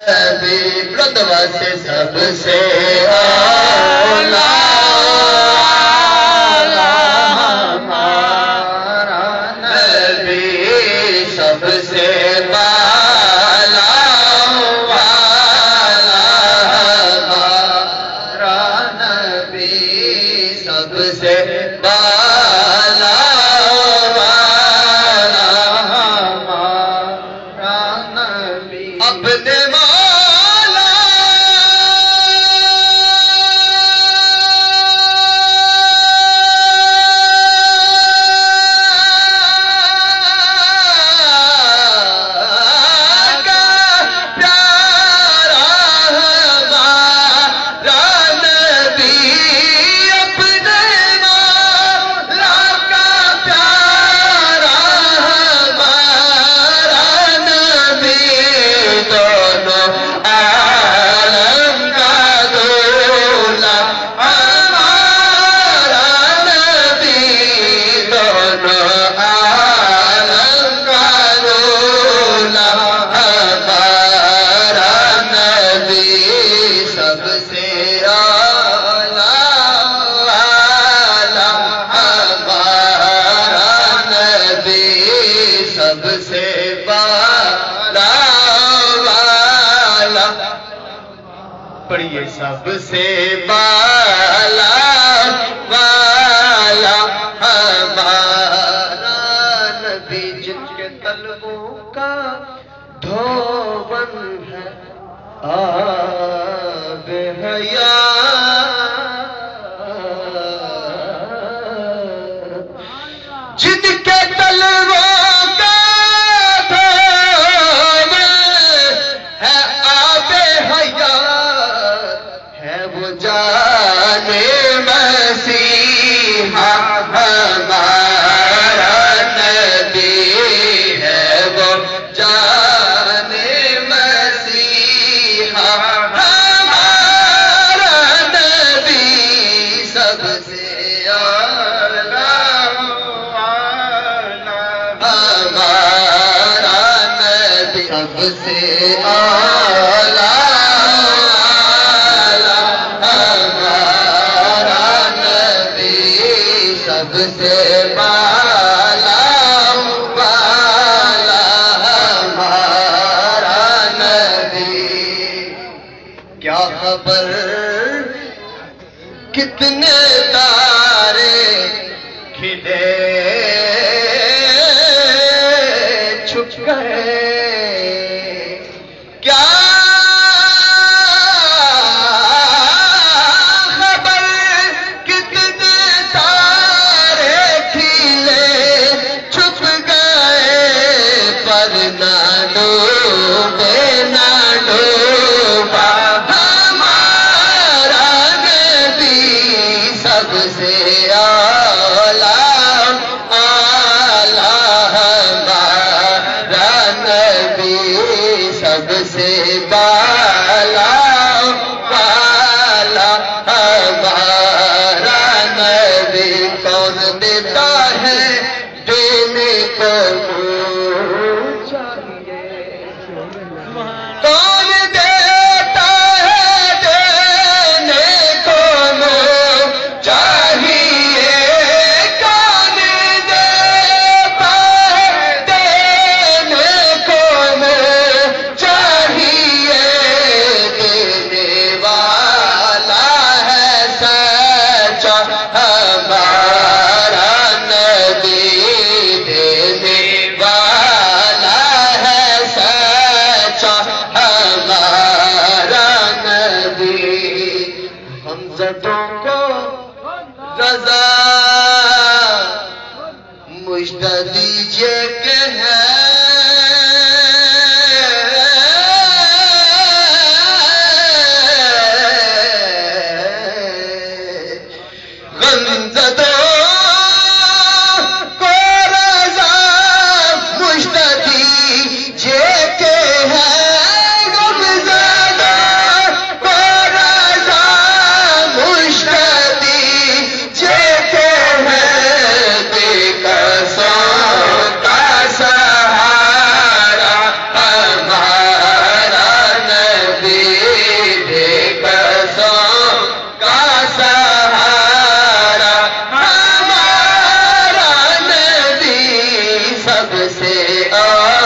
نبی رتبہ سے سب سے اعلیٰ ہمارا نبی سب سے بالا والا ہمارا نبی سب سے بالا والا ہمارا نبی اپنے پڑھیے سب سے بالا والا ہمارا نبی جن کے طلبوں کا دھون ہے آب حیات جن کے طلبوں سے ہمارا نبی سب سے بالا والا ہمارا نبی کیا خبر کتنے تارے کھلے چھپ گئے دیجئے کہ ہے غمزدوں کو رضا مجھ دیجئے کہ ہے غمزدوں کو رضا مجھ دیجئے کہ سے آ